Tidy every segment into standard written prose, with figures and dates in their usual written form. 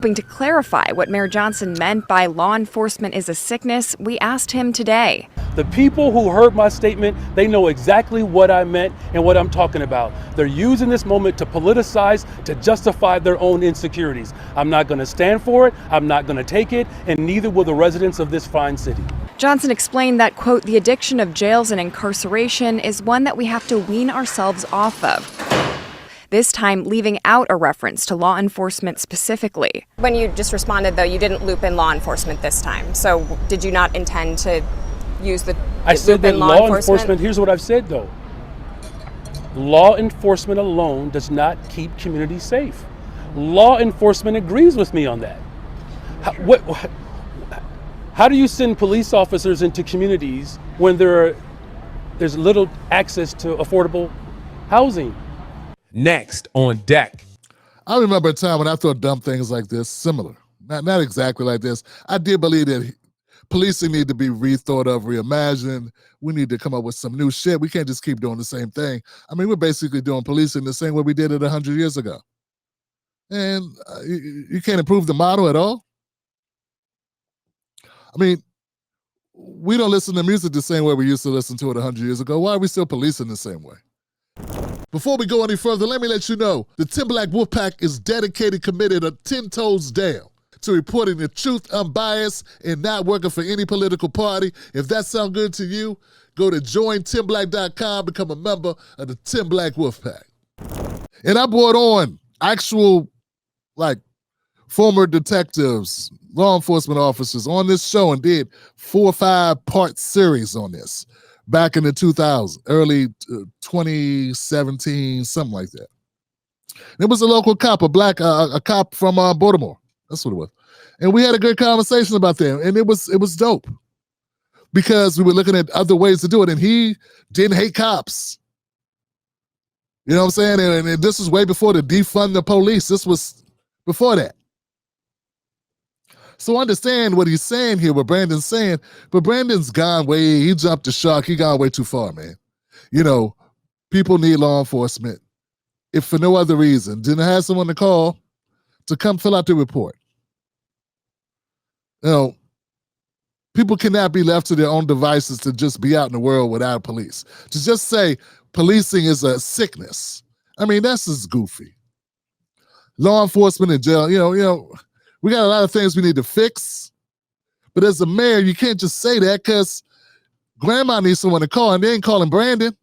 Hoping to clarify what Mayor Johnson meant by law enforcement is a sickness, we asked him today. The people who heard my statement, they know exactly what I meant and what I'm talking about. They're using this moment to politicize, to justify their own insecurities. I'm not going to stand for it, I'm not going to take it, and neither will the residents of this fine city. Johnson explained that, quote, the addiction of jails and incarceration is one that we have to wean ourselves off of. This time leaving out a reference to law enforcement specifically. When you just responded, though, you didn't loop in law enforcement this time. So did you not intend to use the I said that law enforcement, here's what I've said, though. Law enforcement alone does not keep communities safe. Law enforcement agrees with me on that. How do you send police officers into communities when there's little access to affordable housing? Next on deck. I remember a time when I thought dumb things like this, similar. Not exactly like this. I did believe that policing need to be rethought of, reimagined. We need to come up with some new shit. We can't just keep doing the same thing. I mean, we're basically doing policing the same way we did it 100 years ago. And you can't improve the model at all. I mean, we don't listen to music the same way we used to listen to it 100 years ago. Why are we still policing the same way? Before we go any further, let me let you know, the Tim Black Wolfpack is dedicated, committed, 10 toes down to reporting the truth, unbiased, and not working for any political party. If that sounds good to you, go to jointimblack.com, become a member of the Tim Black Wolfpack. And I brought on actual, former detectives, law enforcement officers on this show and did 4 or 5-part series on this. Back in the 2000s, early 2017, something like that. It was a local cop, a cop from Baltimore. That's what it was. And we had a good conversation about that. And it was dope because we were looking at other ways to do it. And he didn't hate cops. You know what I'm saying? And this was way before the defund the police. This was before that. So understand what he's saying here, what Brandon's saying, but Brandon's gone he jumped the shark, he gone way too far, man. You know, people need law enforcement, if for no other reason, didn't have someone to call to come fill out the report. You know, people cannot be left to their own devices to just be out in the world without police. To just say policing is a sickness, I mean, that's just goofy. Law enforcement in jail, you know, we got a lot of things we need to fix, but as a mayor, you can't just say that because grandma needs someone to call and they ain't calling Brandon.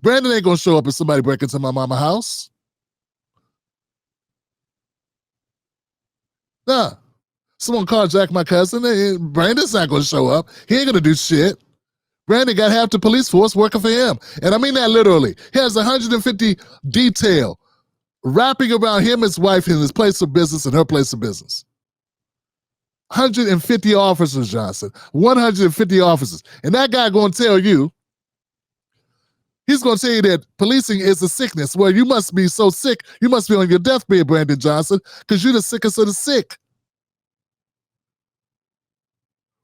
Brandon ain't gonna show up if somebody break into my mama's house. Nah, someone carjacked my cousin, and Brandon's not gonna show up. He ain't gonna do shit. Brandon got half the police force working for him. And I mean that literally. He has 150 detail wrapping around him, his wife, and his place of business and her place of business. 150 officers, Johnson. 150 officers. And that guy gonna tell you, he's gonna tell you that policing is a sickness. Well, you must be so sick, you must be on your deathbed, Brandon Johnson, because you're the sickest of the sick.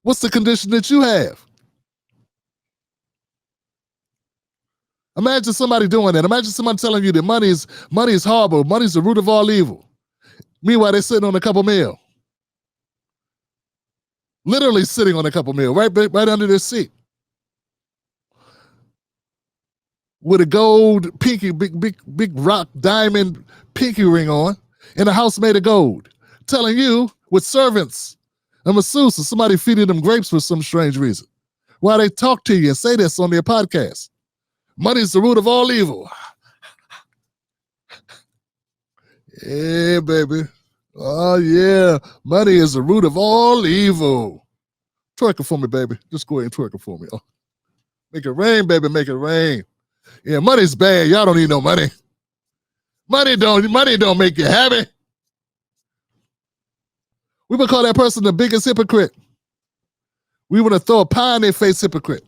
What's the condition that you have? Imagine somebody doing that. Imagine somebody telling you that money is horrible. Money's the root of all evil. Meanwhile, they're sitting on a couple mil. Literally sitting on a couple mil, right under their seat. With a gold pinky, big rock diamond pinky ring on, and a house made of gold. Telling you, with servants, a masseuse, or somebody feeding them grapes for some strange reason. While they talk to you and say this on their podcast. Money's the root of all evil. Yeah, baby. Oh, yeah. Money is the root of all evil. Twerk it for me, baby. Just go ahead and twerk it for me. Oh. Make it rain, baby. Make it rain. Yeah, money's bad. Y'all don't need no money. Money don't make you happy. We would call that person the biggest hypocrite. We want to throw a pie in their face, hypocrite.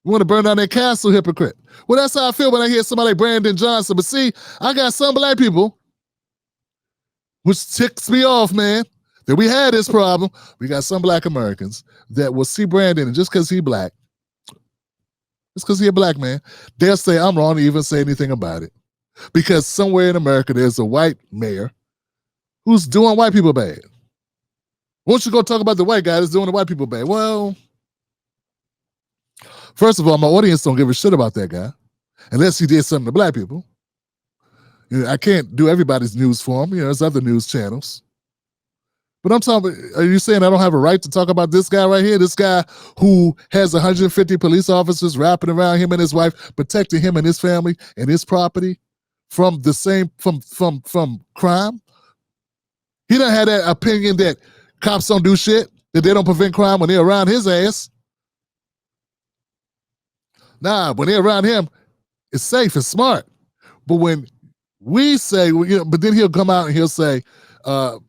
We want to burn down their castle, hypocrite. Well, that's how I feel when I hear somebody like Brandon Johnson. But see, I got some black people, which ticks me off, man, that we had this problem. We got some black Americans that will see Brandon, and just because he's black, just because he's a black man, they'll say, I'm wrong to even say anything about it. Because somewhere in America, there's a white mayor who's doing white people bad. Won't you go talk about the white guy that's doing the white people bad? Well, first of all, my audience don't give a shit about that guy unless he did something to black people. You know, I can't do everybody's news for him. You know, there's other news channels. But I'm talking, are you saying I don't have a right to talk about this guy right here? This guy who has 150 police officers wrapping around him and his wife, protecting him and his family and his property from the same, from crime? He don't have that opinion that cops don't do shit, that they don't prevent crime when they're around his ass. Nah, when they're around him, it's safe, it's smart. But when we say, you know, but then he'll come out and he'll say, you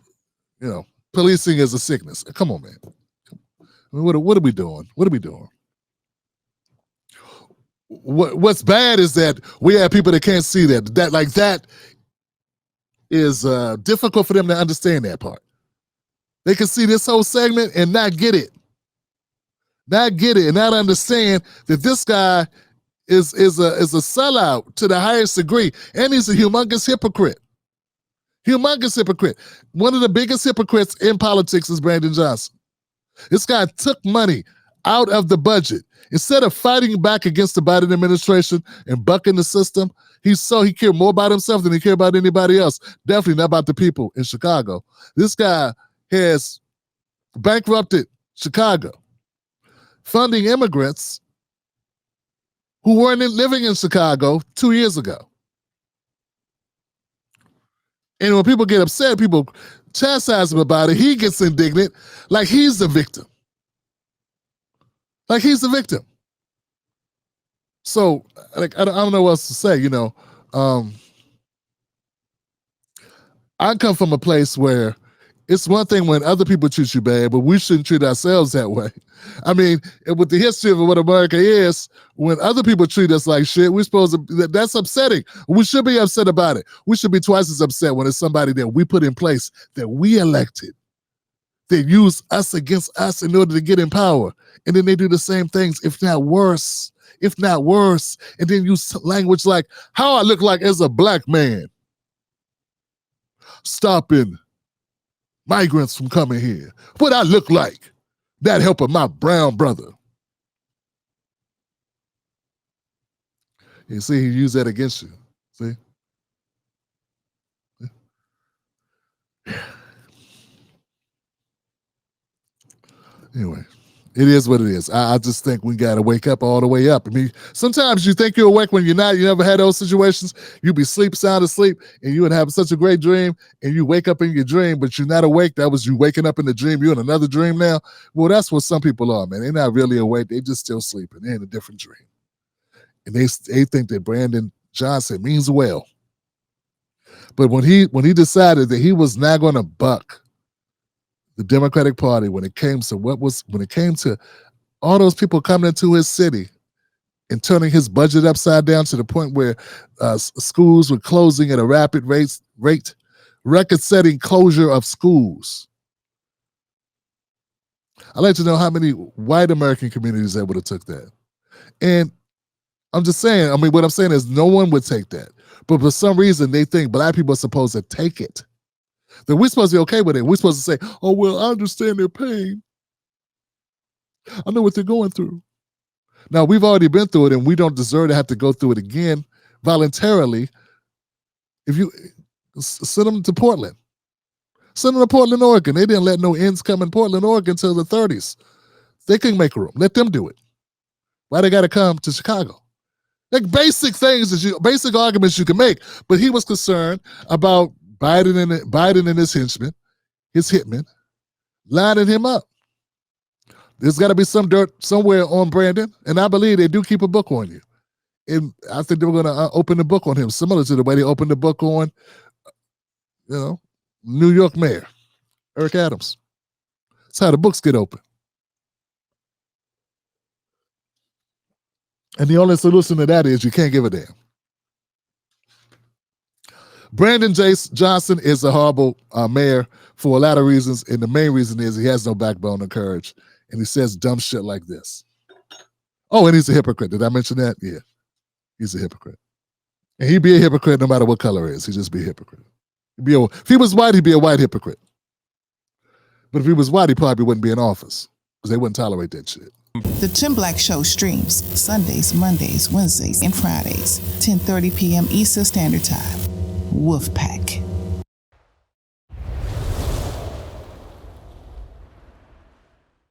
know, policing is a sickness. Come on, man. I mean, what are we doing? What are we doing? What's bad is that we have people that can't see that. That is difficult for them to understand that part. They can see this whole segment and not get it. Not get it and not understand that this guy is a sellout to the highest degree. And he's a humongous hypocrite. Humongous hypocrite. One of the biggest hypocrites in politics is Brandon Johnson. This guy took money out of the budget. Instead of fighting back against the Biden administration and bucking the system, he cared more about himself than he cared about anybody else. Definitely not about the people in Chicago. This guy has bankrupted Chicago, funding immigrants who weren't living in Chicago 2 years ago. And when people get upset, people chastise him about it, he gets indignant like he's the victim. Like he's the victim. So, like, I don't know what else to say, you know. I come from a place where it's one thing when other people treat you bad, but we shouldn't treat ourselves that way. I mean, with the history of what America is, when other people treat us like shit, we're supposed to, that's upsetting. We should be upset about it. We should be twice as upset when it's somebody that we put in place, that we elected, that use us against us in order to get in power. And then they do the same things, if not worse. And then use language like, how I look like as a black man, stopping migrants from coming here. What I look like, that helping my brown brother. You see, he used that against you. See? Anyway, it is what it is. I just think we got to wake up all the way up. I mean, sometimes you think you're awake when you're not. You never had those situations. You be sound asleep, and you would have such a great dream, and you wake up in your dream, but you're not awake. That was you waking up in the dream. You're in another dream now. Well, that's what some people are, man. They're not really awake. They just still sleeping. They're in a different dream. And they think that Brandon Johnson means well. But when he decided that he was not going to buck the Democratic Party when it came to all those people coming into his city and turning his budget upside down to the point where schools were closing at a rapid rate, record-setting closure of schools. I'd like to know how many white American communities that would have took that. And I'm just saying, I mean, what I'm saying is no one would take that. But for some reason, they think black people are supposed to take it. That we're supposed to be okay with it. We're supposed to say, oh, well, I understand their pain. I know what they're going through. Now, we've already been through it, and we don't deserve to have to go through it again voluntarily. If you send them to Portland. Send them to Portland, Oregon. They didn't let no ends come in Portland, Oregon until the 30s. They couldn't make a room. Let them do it. Why they got to come to Chicago? Like basic basic arguments you can make. But he was concerned about Biden and his henchmen, his hitmen, lining him up. There's got to be some dirt somewhere on Brandon, and I believe they do keep a book on you. And I think they were going to open the book on him, similar to the way they opened the book on, New York Mayor Eric Adams. That's how the books get open. And the only solution to that is you can't give a damn. Brandon Johnson is a horrible mayor for a lot of reasons, and the main reason is he has no backbone or courage, and he says dumb shit like this. Oh, and he's a hypocrite. Did I mention that? Yeah, he's a hypocrite. And he'd be a hypocrite no matter what color it is. He'd just be a hypocrite. If he was white, he'd be a white hypocrite. But if he was white, he probably wouldn't be in office because they wouldn't tolerate that shit. The Tim Black Show streams Sundays, Mondays, Wednesdays, and Fridays, 10:30 p.m. Eastern Standard Time. Wolfpack.